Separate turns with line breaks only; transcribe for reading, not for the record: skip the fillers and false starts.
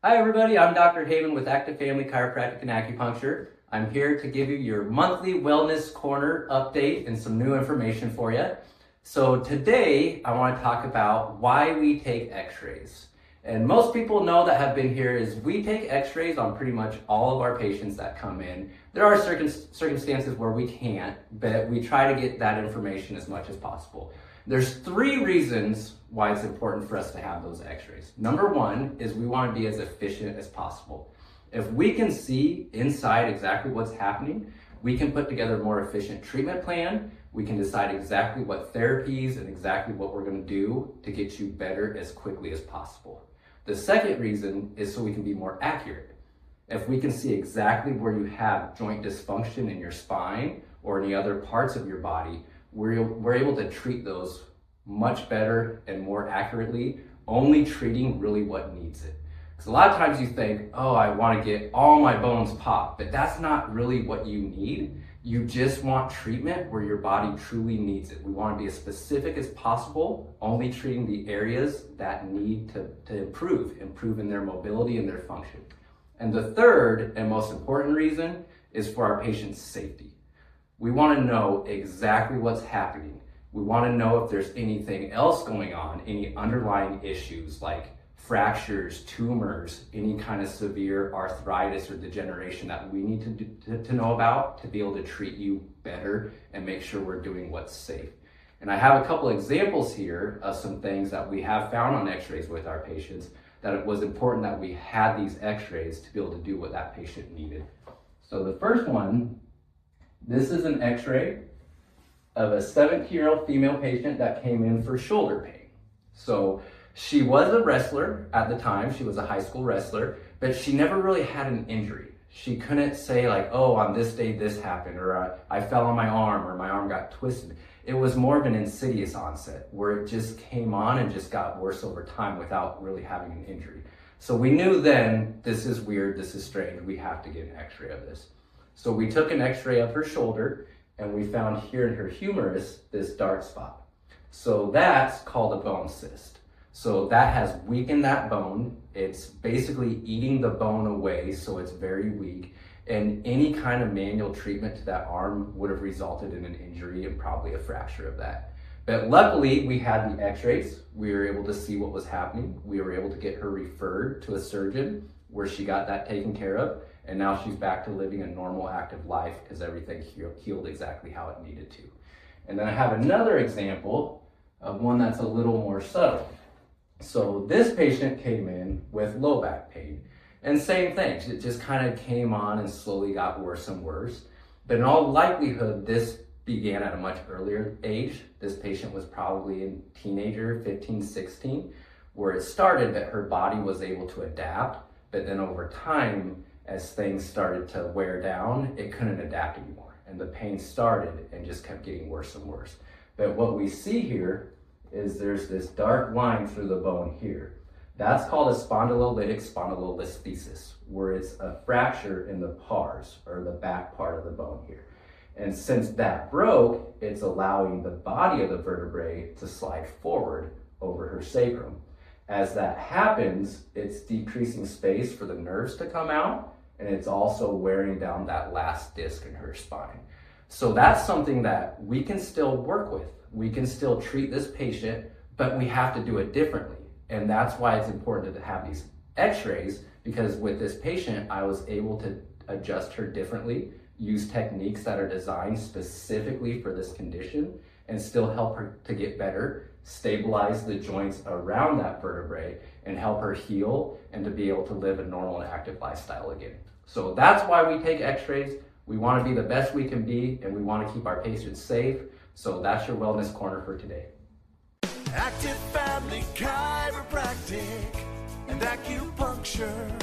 Hi everybody, I'm Dr. Haven with Active Family Chiropractic and Acupuncture. I'm here to give you your monthly Wellness Corner update and some new information for you. So today I want to talk about why we take x-rays. And most people know that have been here is we take x-rays on pretty much all of our patients that come in. There are circumstances where we can't, but we try to get that information as much as possible. There's 3 reasons why it's important for us to have those x-rays. Number 1 is we want to be as efficient as possible. If we can see inside exactly what's happening, we can put together a more efficient treatment plan. We can decide exactly what therapies and exactly what we're going to do to get you better as quickly as possible. The second reason is so we can be more accurate. If we can see exactly where you have joint dysfunction in your spine or any other parts of your body, we're able to treat those much better and more accurately, only treating really what needs it. Because a lot of times you think, oh, I want to get all my bones popped, but that's not really what you need. You just want treatment where your body truly needs it. We want to be as specific as possible, only treating the areas that need to improve in their mobility and their function. And the third and most important reason is for our patients' safety. We want to know exactly what's happening. We want to know if there's anything else going on, any underlying issues like fractures, tumors, any kind of severe arthritis or degeneration that we need to know about to be able to treat you better and make sure we're doing what's safe. And I have a couple examples here of some things that we have found on x-rays with our patients that it was important that we had these x-rays to be able to do what that patient needed. So the first one, this is an x-ray of a 17-year-old female patient that came in for shoulder pain. So she was a wrestler at the time. She was a high school wrestler, but she never really had an injury. She couldn't say like, oh, on this day this happened, or I fell on my arm, or my arm got twisted. It was more of an insidious onset where it just came on and just got worse over time without really having an injury. So we knew then, this is weird, this is strange, we have to get an x-ray of this. So we took an x-ray of her shoulder and we found here in her humerus this dark spot. So that's called a bone cyst. So that has weakened that bone. It's basically eating the bone away, so it's very weak. And any kind of manual treatment to that arm would have resulted in an injury and probably a fracture of that. But luckily, we had the x-rays. We were able to see what was happening. We were able to get her referred to a surgeon where she got that taken care of. And now she's back to living a normal, active life because everything healed exactly how it needed to. And then I have another example of one that's a little more subtle. So this patient came in with low back pain. And same thing, it just kind of came on and slowly got worse and worse. But in all likelihood, this began at a much earlier age. This patient was probably a teenager, 15, 16, where it started that her body was able to adapt. But then over time, as things started to wear down, it couldn't adapt anymore. And the pain started and just kept getting worse and worse. But what we see here is there's this dark line through the bone here. That's called a spondylolytic spondylolisthesis, where it's a fracture in the pars, or the back part of the bone here. And since that broke, it's allowing the body of the vertebrae to slide forward over her sacrum. As that happens, it's decreasing space for the nerves to come out, and it's also wearing down that last disc in her spine. So that's something that we can still work with. We can still treat this patient, but we have to do it differently. And that's why it's important to have these x-rays, because with this patient, I was able to adjust her differently, use techniques that are designed specifically for this condition, and still help her to get better, stabilize the joints around that vertebrae, and help her heal and to be able to live a normal and active lifestyle again. So that's why we take x-rays. We want to be the best we can be, and we want to keep our patients safe. So that's your Wellness Corner for today.
Active Family Chiropractic and Acupuncture.